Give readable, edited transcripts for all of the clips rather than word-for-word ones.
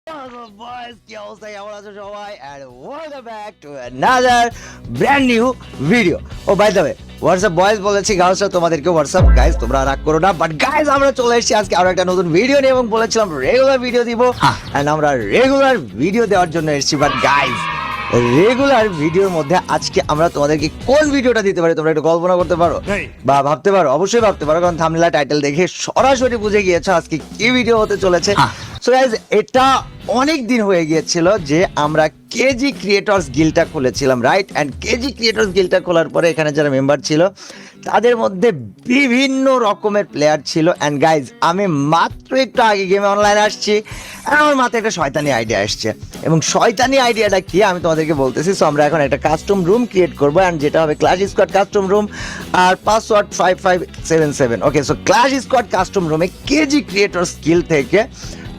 Boys, কি অবস্থা, কেমন আছো সবাই? And welcome back to another brand new video. Oh, by the way, what's up boys বলেছি, গার্লস তোমাদেরকে what's up guys, তোমরা রাগ করো না। বাট গাইস, আমরা চলে এসেছি আজকে আরো একটা নতুন ভিডিও নিয়ে, এবং বলেছিলাম রেগুলার ভিডিও দিব, এন্ড আমরা রেগুলার ভিডিও দেওয়ার জন্য এসেছি। বাট গাইস, রেগুলার ভিডিওর মধ্যে আজকে আমরা তোমাদেরকে কোন ভিডিওটা দিতে পারি তোমরা একটু কল্পনা করতে পারো বা ভাবতে পারো? অবশ্যই ভাবতে পারো, কারণ থাম্বনেল টাইটেল দেখে সরাসরি বুঝে গিয়েছো আজকে কি ভিডিও হতে চলেছে। সো গাইস, এটা অনেক দিন হয়ে গিয়েছিল যে আমরা কেজি ক্রিয়েটর্স গিল্ডটা খুলেছিলাম, রাইট? অ্যান্ড কেজি ক্রিয়েটর্স গিল্ডটা খোলার পরে এখানে যারা মেম্বার ছিল তাদের মধ্যে বিভিন্ন রকমের প্লেয়ার ছিল। অ্যান্ড গাইজ, আমি মাত্র একটু আগে গেমে অনলাইনে আসছি, আমার মাথায় একটা শয়তানি আইডিয়া আসছে, এবং শয়তানি আইডিয়াটা কি আমি তোমাদেরকে বলতেছি। সো আমরা এখন একটা কাস্টম রুম ক্রিয়েট করবো, অ্যান্ড যেটা হবে ক্লাশ স্কোয়াড কাস্টম রুম, আর পাসওয়ার্ড 5577। ওকে, সো ক্লাশ স্কোয়াড কাস্টম রুমে কেজি ক্রিয়েটর্স গিল্ড থেকে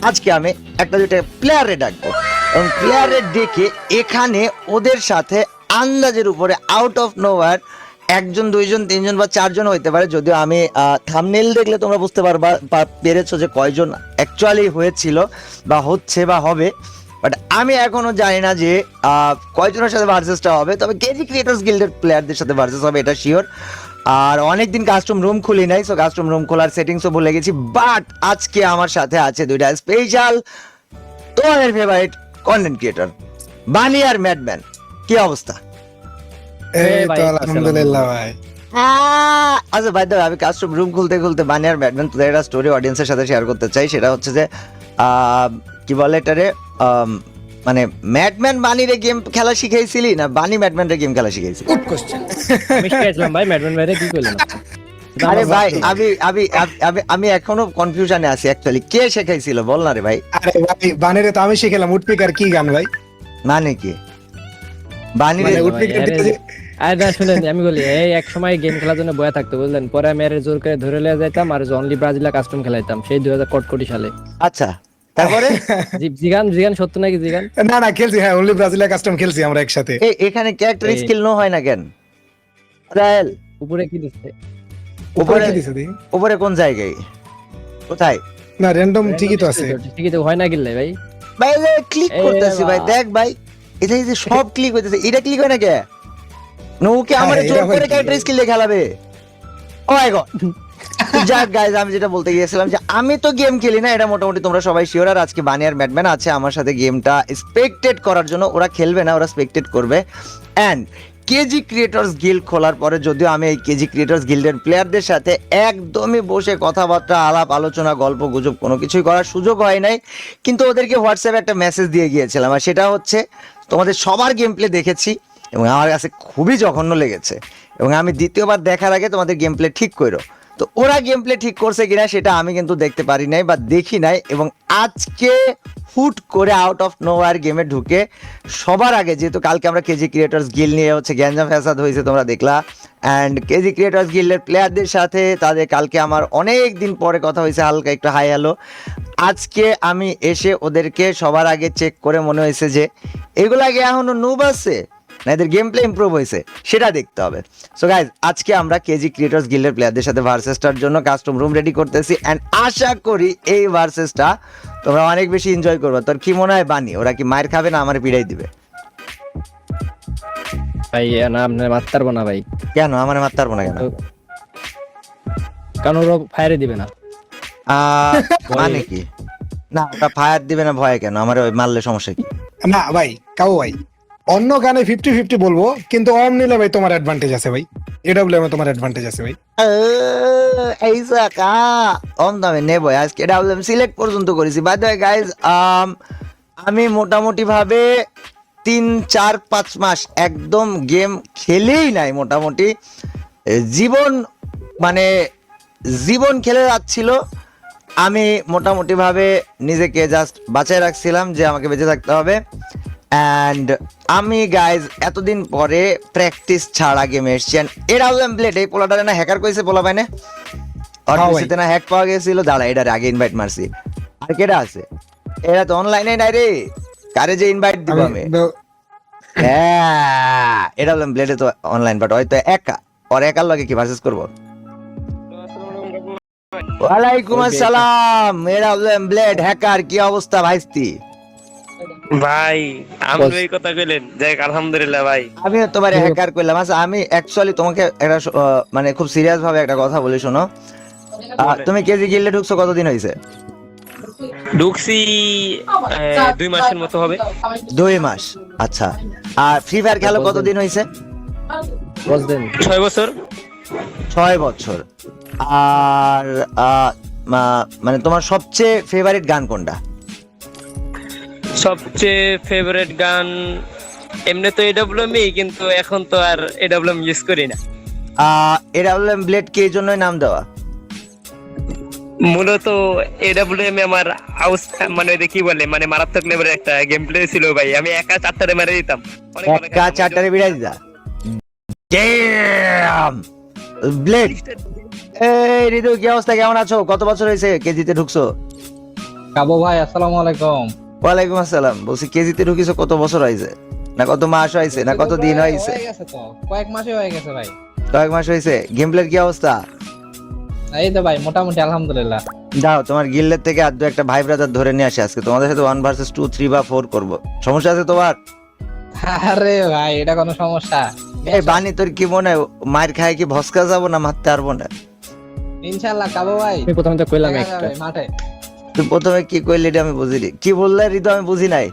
আজকে আমি একটা দুইটা প্লেয়ারে ডাকবো, এবং প্লেয়ারে ডেকে এখানে ওদের সাথে আন্দাজের উপরে আউট অফ নোওয়্যার একজন, দুইজন, তিনজন বা চারজন হইতে পারে, যদিও আমি থাম্বনেল দেখলে তোমরা বুঝতে পেরেছো যে কয়জন অ্যাকচুয়ালি হয়েছিল বা হচ্ছে বা হবে। বাট আমি এখনো জানি না যে কয়জনের সাথে ভার্সেসটা হবে, তবে কেজি ক্রিয়েটর্স গিল্ডের প্লেয়ারদের সাথে ভার্সেস হবে, এটা শিওর। আর অনেকদিন কাস্টম রুম খুলি নাই, সো কাস্টম রুম খোলার সেটিংসও ভুলে গেছি। বাট আজকে আমার সাথে আছে দুইটা স্পেশাল তোমাদের ফেভারিট কন্টেন্ট ক্রিয়েটর, বানি আর ম্যাডম্যান। কি অবস্থা? আলহামদুলিল্লাহ ভাই। আচ্ছা ভাই, আমি কাস্টম রুম খুলতে খুলতে বানি আর ম্যাডম্যান তোদের একটা স্টোরি অডিয়েন্সের সাথে শেয়ার করতে চাই। সেটা হচ্ছে যে কি বলে এটারে, মানে ম্যাডম্যান বানিরে গেম খেলা শিখাইছিলি না বানি ম্যাডম্যানরে গেম খেলা শিখাইছি? Good question. আমি শিখাইছিলাম ভাই, ম্যাডম্যান ভাইরে কি কইলেন? আরে ভাই, আমি আমি আমি আমি এখনো কনফিউশনে আছি অ্যাকচুয়ালি, কে শেখাইছিল বল না রে ভাই। আরে ভাই, বানিরে তো আমি শিখেলাম উডপিকার কি গান ভাই? মানে কি বানিরে? মানে উডপিকার আরে না শুনেন, আমি বলি এই এক সময় গেম খেলার জন্য বয়া থাকতো বুঝলেন, পরে আমি আরে জোর করে ধরে লিয়ে যাইতাম আর অনলি ব্রাজিলা কাস্টম খেলাইতাম সেই 2000 সালে। আচ্ছা, তারপরে জিগান জিগান সত্য নাকি জিগান? না না খেলছি, হ্যাঁ অনলি ব্রাজিলিয়া কাস্টম খেলছি আমরা একসাথে। এখানে ক্যারেক্টার স্কিল নো হয় না কেন? রায়েল উপরে কি দিচ্ছে? উপরে কি দিছে দেখি? উপরে কোন জায়গায়, কোথায়? না র্যান্ডম ঠিকই তো আছে। ঠিকই তো হয় না গিল্লে ভাই। ভাই ক্লিক করতেছি ভাই, দেখ ভাই, এটা যে সব ক্লিক হইতেছে, এটা ক্লিক হয় না কে? নৌকে আমার হ্যাঁ, জোর এটা করে হয় ক্যারেক্টার স্কিল দিয়ে খেলাবে? ও মাই গড। যাক গাইজ, আমি যেটা বলতে গিয়েছিলাম যে আমি তো গেম খেলি না, এটা মোটামুটি তোমরা সবাই শিওর। আর আজকে বানি আর ম্যাডম্যান আছে আমার সাথে গেমটা স্পেকটেট করার জন্য। ওরা খেলবে না, ওরা স্পেকটেট করবে। অ্যান্ড কেজি ক্রিয়েটর্স গিল্ড খোলার পরে, যদিও আমি এই কেজি ক্রিয়েটর্স গিল্ডের প্লেয়ারদের সাথে একদমই বসে কথাবার্তা, আলাপ আলোচনা, গল্প গুজব কোনো কিছুই করার সুযোগ হয় নাই, কিন্তু ওদেরকে হোয়াটসঅ্যাপে একটা মেসেজ দিয়ে গিয়েছিলাম, আর সেটা হচ্ছে তোমাদের সবার গেম প্লে দেখেছি এবং আমার কাছে খুবই জঘন্য লেগেছে, এবং আমি দ্বিতীয়বার দেখার আগে তোমাদের গেম প্লে ঠিক করো। তো ওরা গেম প্লে ঠিক করছে কিনা সেটা আমি কিন্তু দেখতে পারি নাই বা দেখি নাই, এবং আজকে হুট করে আউট অফ নোওয়্যার গেমে ঢুকে সবার আগে, যেহেতু কালকে আমরা কেজি ক্রিয়েটর্স গিল্ড নিয়ে হচ্ছে গ্যাঞ্জাম ফ্যাসাদ হয়েছে তোমরা দেখলা, অ্যান্ড কেজি ক্রিয়েটর্স গিল্ডের প্লেয়ারদের সাথে তাদের কালকে আমার অনেক দিন পরে কথা হয়েছে, হালকা একটু হাই হ্যালো। আজকে আমি এসে ওদেরকে সবার আগে চেক করে মনে হয়েছে যে এগুলো আগে এখনো নুব আছে না এদের গেম প্লে ইমপ্রুভ হয়েছে, সেটা দেখতে হবে। সো গাইজ, আজকে আমরা কেজি ক্রিয়েটর্স গিল্ডের প্লেয়ারদের সাথে ভার্সেসটার জন্য কাস্টম রুম রেডি করতেছি, অ্যান্ড আশা করি এই ভার্সেসটা তোমরা অনেক বেশি এনজয় করবে। তোর কি মনে হয় বানি, ওরা কি মায়ের খাবে না আমার পিড়াই দিবে? ভাই না আপনি মারতে পারবো না ভাই। কেন আমার মারতে পারবো না কেন? কারণ ওরা ফায়ারে দিবে না। মানে কি? না, ওটা ফায়ার দিবে না ভয় কেন? আমার মারলে সমস্যা কি? না ভাই কাউ ভাই, অন্য গানে 50-50 বলবো, কিন্তু অম নিলে ভাই তোমার অ্যাডভান্টেজ আছে ভাই, এডব্লিউএম এ তোমার অ্যাডভান্টেজ আছে ভাই। এই সাকা কম দামে নেবো, আজকে ডাবলএম সিলেক্ট পর্যন্ত করেছি। বাই দ্য ওয়ে গাইজ, আমি মোটামুটি ভাবে 3-4-5 মাস একদম গেম খেলেই নাই, মোটামুটি জীবন মানে জীবন খেলে যাচ্ছিল। আমি মোটামুটি ভাবে নিজেকে জাস্ট বাঁচায় রাখছিলাম যে আমাকে বেঁচে থাকতে হবে। অ্যান্ড আমি গাইজ এতদিন পরে প্র্যাকটিস ছাড়া গেমে এসছি। এর আউলাম ব্লেড এই পোলাটারে না হ্যাকার কইছে পোলা পায় না, আর পিছিতে না হ্যাক পাওয়া গেছিল, দাঁড়া এটার আগে ইনভাইট মারছি। আর কেটা আছে? এরা তো অনলাইনে নাই রে, কারে যে ইনভাইট দিব আমি? হ্যাঁ, এটা বললাম ব্লেডে তো অনলাইন, বাট হয়তো একা, ওর একার লগে কি ভার্সেস করবো? ওয়ালাইকুম আসসালাম, এরা বললাম ব্লেড হ্যাকার, কি অবস্থা ভাইস্তি? ভাই আপনি এই কথা কইলেন, যাক আলহামদুলিল্লাহ ভাই। আমি তোমার হ্যাকার করলাম। আচ্ছা আমি অ্যাকচুয়ালি তোমাকে একটা মানে খুব সিরিয়াস ভাবে একটা কথা বলি, শোনো। বলেন। তুমি কেজি গিল্ডে ঢুকছো কতদিন হয়েছে? ঢুকছি 2 মাসের মতো হবে। 2 মাস। আচ্ছা, আর ফ্রি ফায়ার খেলো কতদিন হয়েছে? বুঝলেন? 6 বছর। 6 বছর। আর মানে তোমার সবচেয়ে ফেভারিট গান কোনটা? সবচেয়ে ফেভারিট গান এমনি তো এডব্লিউএম, কিন্তু এখন তো আর এডব্লিউএম ইউজ করি না। এডাব্লিউএম ব্লেড কে এই জন্যই নাম দেওয়া? মূলত এডব্লিউএম আমার মানে ওই যে কি বলে, মানে মারাত্মক লেভেলের একটা গেম প্লে ছিল ভাই। আমি একা 4টারে মেরে দিতাম। অনেক একা 4টারে বিড়াই দিতা? ড্যাম ব্লেড। এই রিদু, কি অবস্থা, কেমন আছো? কত বছর হয়েছে কেজিতে ঢুকছো? কাবু ভাই আসসালামু আলাইকুম। ওয়ালাইকুম আসসালাম। বলছি কেজিতে ঢুকিছো কত বছর হয়েছে, না কত মাস হয়েছে, না কত দিন হয়েছে? হয়ে গেছে তো, কয়েক মাসে হয়ে গেছে ভাই। কয়েক মাস হয়েছে। গেম প্লের কি অবস্থা? এই তো ভাই মোটামুটি আলহামদুলিল্লাহ। দাও তোমার গিল্ডের থেকে আর 2 একটা ভাই ব্রাদার ধরে নিয়ে আসি, আজকে তোমাদের সাথে 1 ভার্সেস 2, 3 বা 4 করবো। সমস্যা আছে তোমার? আরে ভাই এটা কোনো সমস্যা? এই বানি, তোর কি মনে হয় মার খায় কি ভস্কা যাবো না মারতে পারবো না? ইনশাআল্লাহ কাবু ভাই। আমি প্রথমে তো কইলাম দেখা একটা। যাবে মাঠে। তুই প্রথমে কি কইলি এটা আমি বুঝিনি। কি বললে রিদু, আমি বুঝি নাই।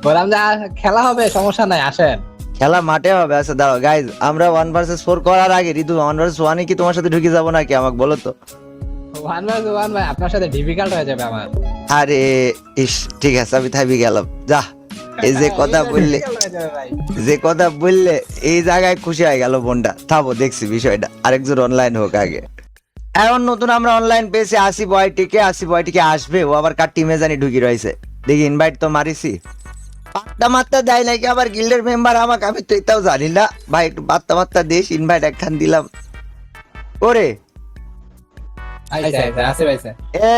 বললাম যে খেলা হবে, সমস্যা নাই, আসেন। খেলা মাঠে হবে। আচ্ছা দাও গাইজ, আমরা 1 ভার্সেস 4 করার আগে রিদু 1 ভার্সেস 1 কি তোমার সাথে ঢুকে যাবো নাকি, আমাকে বলো তো। 1v1 ভাই আপনার সাথে ডিফিকাল্ট হয়ে যাবে আমার। আরে ইস, ঠিক আছে আমি থাকি গেলাম। যা, এই যে কথা বললে, Difficult হয়ে যাবে ভাই। যে কথা বললে এই জায়গায় খুশি হয়ে গেল বোনটা। থামো, দেখছি বিষয়টা, আরেকজন অনলাইন হোক আগে। এখন নতুন আমরা অনলাইন পেয়েছি আসিফ বয়টিকে আসবে। ও আবার কার টিমে জানি ঢুকি রয়েছে। দেখি ইনভাইট তো মারিছি, পাত্তা মাত্তা দেয় নাকি আবার গিল্ডের মেম্বার আমাকে, আমি তো এটাও জানি না ভাই। একটু পাত্তা মাত্তা দেশ, ইনভাইট একখান দিলাম। ওরে আইছে আসে ভাইছে। এ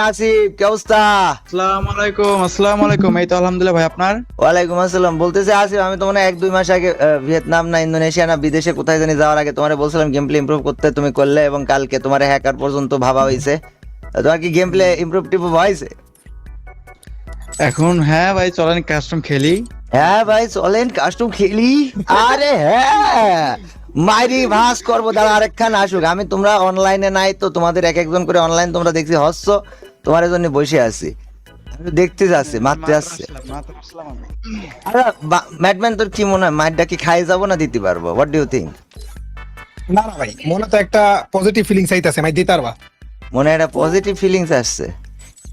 আসিফ, কি অবস্থা? আসসালামু আলাইকুম। এই তো আলহামদুলিল্লাহ ভাই, আপনার? ওয়ালাইকুম আসসালাম। বলতেছে আসিফ, আমি তো মনে হয় 1-2 মাস আগে ভিয়েতনাম না ইন্দোনেশিয়া না বিদেশে কোথায় জানি যাওয়ার আগে তোমারে বলছিলাম গেম প্লে ইমপ্রুভ করতে, তুমি করলে, এবং কালকে তোমার হ্যাকার পর্যন্ত ভাবা হয়েছে। তোমার কি গেম প্লে ইমপ্রুভ টিপ্রুভ হয়েছে? এখন হ্যাঁ ভাই, চলেন কাস্টম খেলি। হ্যাঁ ভাই চলেন কাস্টম খেলি। আরে হ্যাঁ, মাইরি ভাস করবো। দাঁড়া আরেকখান আসুক। আমি তোমরা অনলাইনে নাই তো, তোমাদের এক একজন করে অনলাইন তোমরা দেখছি হচ্ছ, তোমার জন্য বসে আছি। আমি দেখতে যাচ্ছি, মারতে আসছে। আরে ম্যাডম্যান, তোর কি মনে হয় মাইরটা কি খাই যাবো না দিতে পারবো? What do you think? না না ভাই, মনে তো একটা পজিটিভ ফিলিংস আইতাছে, মাই দিতে পারবা। মনে একটা পজিটিভ ফিলিংস আসছে।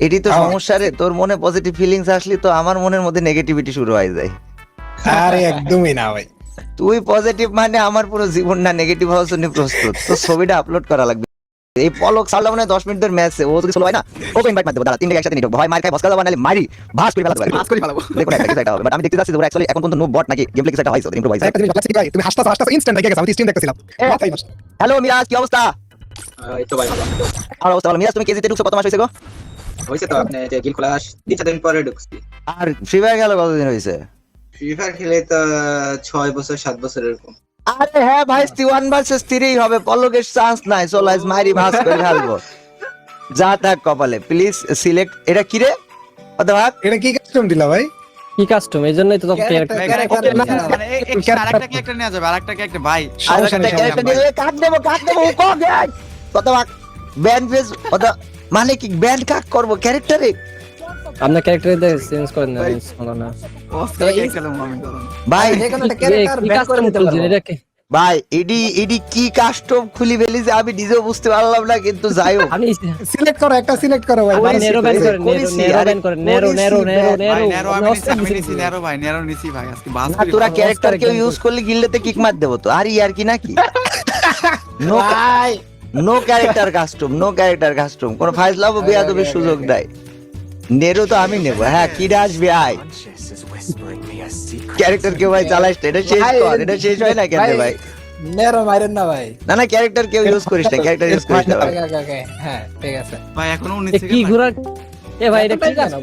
এটি তো হ্যাঁ। সমস্যা রে, তোর মনে পজিটিভ ফিলিংস আসলে তো আমার মনের মধ্যে নেগেটিভিটি শুরু হয়ে যায়। আরে একদমই না ভাই। তুই পজিটিভ মানে আমার পুরো জীবন না নেগেটিভ হওয়ার জন্য প্রস্তুত। তো ছবিটা আপলোড করা লাগবে। এই পলক সালটা মানে 10 মিনিট ধরে ম্যাচ, ও যদি চলো হয় না, ওকে ইনভাইট মারতে দাঁড়া, 3টা একসাথে নিয়ে ঢুকবো। হয় মার খাই ভস্কা যাবো, নাহলে মারি ভাস করে ফেলাতে পারি। দেখো একটা কিছু একটা হবে। বাট আমি দেখতে যাচ্ছি যে ওরা অ্যাকচুয়ালি এখন পর্যন্ত নো বট নাকি গেম প্লে কিছু একটা হইছে, ইমপ্রুভ হইছে। একটা জিনিস ভাবছি ভাই, তুমি হাসতাছ হাসতাছ ইনস্ট্যান্ট দেখে গেছো, আমি স্ট্রিম দেখতেছিলাম। মাথায় নষ্ট। হ্যালো মিরাজ, কি অবস্থা? এই তো ভাই ভালো। আমার অবস্থা ভালো। মিরাজ, তুমি কেজিতে ঢুকছো কত মাস হইছে গো? হয়েছে তো, আপনি যে গিল ক্লাস 3-4 দিন পরে ঢুকছি। আর ফ্রি ফায়ার গেল কতদিন হইছে? ফ্রি ফায়ার খেলে তো 6 বছর 7 বছর এরকম। আরে হ্যাঁ ভাই, 1 ভার্সেস 3 হবে, পলকের চান্স নাই। চলো আজ মারি ভাস করে ফেলবো। যা থাক কপালে, প্লিজ সিলেক্ট। এটা কি রে অথবা এটা কি কাস্টম দিলা ভাই? কি কাস্টম? এই জন্যই তো তোকে মানে আরেকটা ক্যারেক্টার নেওয়া যাবে, আরেকটা ক্যারেক্টার ভাই। সমস্যা নেই, ক্যারেক্টার দিয়ে কাট দেবো ও কক গাই অথবা ব্যান্ড ফেজ অথবা মানে কি ব্যান্ড কাট করব ক্যারেক্টারে। আপনার ক্যারেক্টার দিয়ে চেঞ্জ করে না, চেঞ্জ করো না ভাই কি কাস্টম খুলছেন এটা কি? ভাই এডি কি কাস্টম খুলি ফেলি যে আমি নিজেও বুঝতে পারলাম না, কিন্তু যাই হোক। আমি সিলেক্ট করো, একটা সিলেক্ট করো ভাই। ভাই নেরো ব্যান করেন, নেরো ব্যান করেন, নেরো ভাই নেরো আমি নিছি, নেরো ভাই, নেরো নিছি ভাই, আজকে বাস না, তোরা ক্যারেক্টার কেউ ইউজ করলে গিল্ডেতে কিক মার দেবো তো। আর ইয়ার কি নাকি? নো ভাই নো ক্যারেক্টার কাস্টম কোনো ফাইজলাম বেয়াদবির সুযোগ নাই। নেরো তো আমি নেব। হ্যাঁ, কিডা আসবে আয়। ক্যারেক্টার কেউ ভাই চালাইস না, এটা শেষ কর, এটা শেষ হয় না কেন ভাই? নেরো মাইরেন না ভাই। না না, ক্যারেক্টার কেউ ইউজ করিস না, ক্যারেক্টার ইউজ করিস না ভাই। ওকে ওকে হ্যাঁ ঠিক আছে। ভাই এখনো এ 19 কি সেকেন্ড। ঘোরা? এ ভাই এটা কি জানো?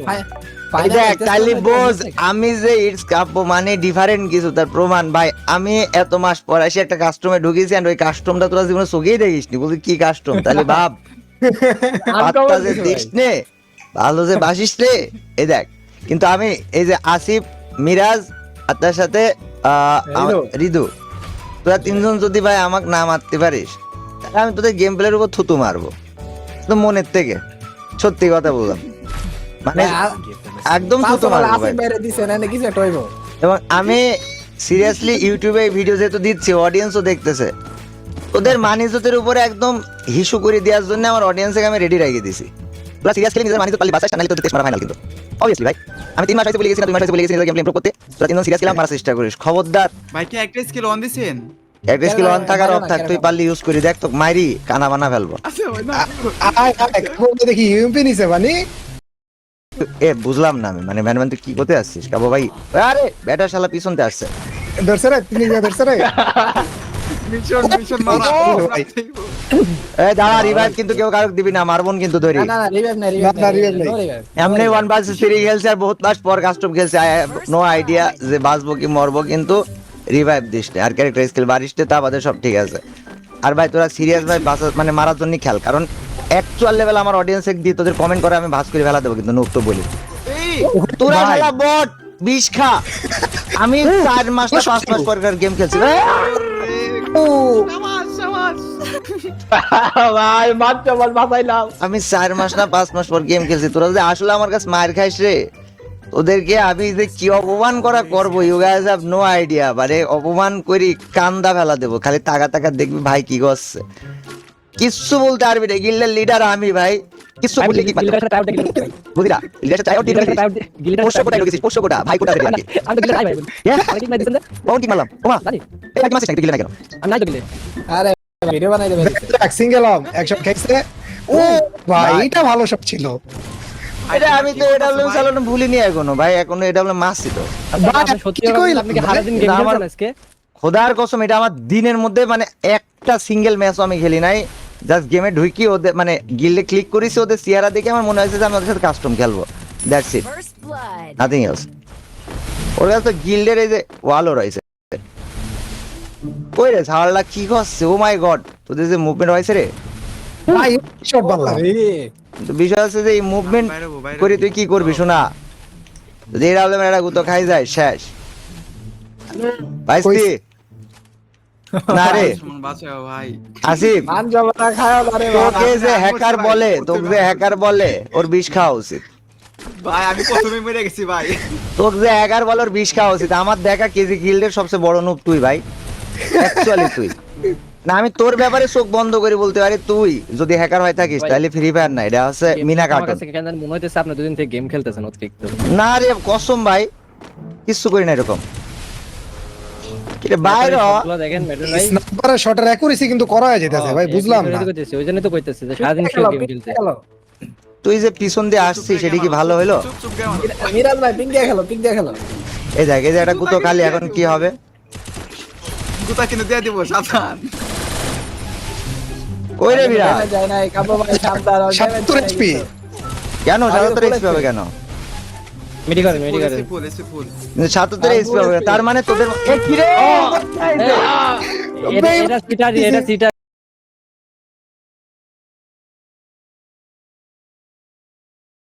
এই দেখ তাইলে বোঝ, আমি যে ইটস কাব্য মানে ডিফারেন্ট কিছু, তার প্রমাণ ভাই। আমি এত মাস পর এসে একটা কাস্টমে ঢুকেছি, আর ওই কাস্টমটা তোরা জীবনে চোখেই দেখিসনি। বলছি কি কাস্টম? তাহলে ভাব, পাত্তা যে দিস নে, ভালো যে বাসিস রে। এই দেখ কিন্তু আমি এই যে আসিফ, মিরাজ আর তার সাথে রিদু, তোরা তিনজন যদি ভাই আমাকে না মারতে পারিস তাহলে আমি তোদের গেম প্লের উপর থুতু মারবো, তো মনের থেকে সত্যি কথা বললাম, মানে একদম থুতু মারবো ভাই। এবং আমি সিরিয়াসলি ইউটিউবে ভিডিও যেহেতু দিচ্ছি, অডিয়েন্সও দেখতেছে, ওদের মানিজতের উপরে একদম হিসু করে দেওয়ার জন্য আমার অডিয়েন্সকে আমি রেডি রেখে দিছি। তোরা সিরিয়াসলি নিজের মানিজত পারলি বাঁচাস, নাহলে তোদের টেস্ট মারা ফাইনাল কিন্তু অবভিয়াসলি ভাই। আমি 3 মাস হইতে বলে গেছি না, 2 মাস হইতে বলে গেছি নিজের গেম ইমপ্রুভ করতে, তোরা 3 জন সিরিয়াসলি মারার চেষ্টা করিস, খবরদার। ভাই কি একটা স্কিল অন দিছেন? একটা স্কিল অন থাকার অফ থাক, তুই পারলি ইউজ করি দেখ, তো মাইরি কানা বানা ফেলবো। আচ্ছা ভাই না বলতে দেখি ইউএমপি নিছে মানে এ বুঝলাম না আমি, মানে ম্যান তুই কি করতে আসছিস কাবো ভাই? আরে বেটা শালা পিছনতে আসছে। ধরছে রে, তিনি ধরছে রে। মিশন মারা ভাই। এ দাঁড়া, রিভাইভ কিন্তু কেউ কারক দিবি না, মারবন কিন্তু ধরি। না, revive নাই। এমনি 1 ভার্সেস 3 খেলছে আর বহুত মাস পর কাস্টম খেলছে, আই হ্যাভ নো আইডিয়া যে বাঁচবো কি মরবো, কিন্তু রিভাইভ দিস না আর ক্যারেক্টার স্কিল বাড়িসতে, তা বাদে সব ঠিক আছে। আর ভাই তোরা সিরিয়াস ভাই বাঁচা মানে মারার জন্য খেল, কারণ অ্যাকচুয়াল লেভেল আমার অডিয়েন্সে দিয়ে তোদের কমেন্ট করে আমি ভাস করে ফেলা দেবো, কিন্তু নুক তো বলি তোরা ভাই। শালা বট বিষ খা। আমি 4 মাস না 5 মাস পর গেম খেলছি ভাই। ভাই মাত্র বল বাঁচাইলাম। আমি 4 মাস না 5 মাস পর গেম খেলছি, তোরা যদি আসলে আমার কাছে মার খাইস রে, ওদেরকে আমি যে কি অপমান করা করবো, you guys have no idea. মানে অপমান করি কান্দা ফেলা দেবো, খালি টাকা টাকা দেখবি ভাই কি করছে, কিচ্ছু বলতে পারবি না। গিল্ডের লিডার আমি ভাই, কিচ্ছু বললি কি বুঝিরা লিডার চাই, লিডার 500 কোটা ঢুকেছিস, 500 কোটা ভাই, কোটা দেবে কোন কি মারলাম ওমা এই কি মারছিস না গিল্ডে না কেন? আরে ভিডিও বানাই দেবে। সিঙ্গেল অম একশট খাইছে। ও ভাই এটা ভালো শট ছিল। এটা আমি তো এডব্লিউ চালানো ভুলিনি এখনো ভাই, এখনো এডব্লিউ মারছি তো। ভাই, সত্যি কি কইলা? আপনি কি সারা দিন গেম খেলছেন আজকে? খোদার কসম এটা আমার দিনের মধ্যে মানে একটা সিঙ্গেল ম্যাচও আমি খেলি নাই, জাস্ট গেমে ঢুকি ওদের মানে গিল্ডে ক্লিক করেছি, ওদের চেহারা দেখে আমার মনে হয়েছে যে আমি ওদের সাথে কাস্টম খেলবো, দ্যাটস ইট, নাথিং এলস। ওর কাছে তো গিল্ডের এই যে ওয়ালও রয়েছে। কই রে ছাড়লা কি করছে? ও মাই গড, তোদের যে মুভমেন্ট হয়েছে রে, ভাই শট বাল্লা। কিন্তু বিষয় আছে যে এই মুভমেন্ট করে তুই কি করবি শোনা, যদি এরা হলে একটা গুতো খাই যায় শেষ পাইছি না রে। বাঁচাও ভাই। আসিফ মান জবাটা খায় আরে তোকে যে হ্যাকার বলে, তোকে যে হ্যাকার বলে ওর বিষ খাওয়া উচিত। ভাই আমি প্রথমে মরে গেছি ভাই। তোকে যে হ্যাকার বলে ওর বিষ খাওয়া উচিত। আমার দেখা কেজি গিল্ডের সবচেয়ে বড় নুব তুই ভাই, অ্যাকচুয়ালি তুই না। আমি তোর ব্যাপারে চোখ বন্ধ করে বলতে পারি, তুই যদি হ্যাকার হয়ে থাকিস তাহলে ফ্রি ফায়ার না, এটা হচ্ছে মিনা আমার কার্টুন। কাছে কেন জানি মনে হইতেছে আপনি দুদিন থেকে গেম খেলতেছেন অতিরিক্ত। না রে কসম ভাই, কিচ্ছু করি না এরকম। কিরে বাইরে হ। শটগুলো দেখেন মেডেল ভাই, স্নাইপারের শটের অ্যাকুরেসি কিন্তু করা যেতেছে ভাই, বুঝলাম না। ওই জন্য তো কইতেছে যে সারাদিন শুধু গেম খেলতে। তুই যে পিছন দিয়ে আসছিস সেটা কি ভালো হলো? চুপ চুপ গেম। মিরাজ ভাই পিং দিয়ে খেলো, পিং দিয়ে খেলো। এই দেখ এই যে একটা গুতো খালি, এখন কি হবে? গুতা কিন্তু দিয়ে দিব সাবধান। কই রে বিরা? যায় না কাবো ভাই সাবধান। 70 এইচপি। কেন 77 এইচপি হবে কেন? মেডি করেন, মেডি করেন। ফুল এসে ফুল। 77 এইচপি হবে, তার মানে তোদের এ কি রে? এটা সিটার, এটা সিটার।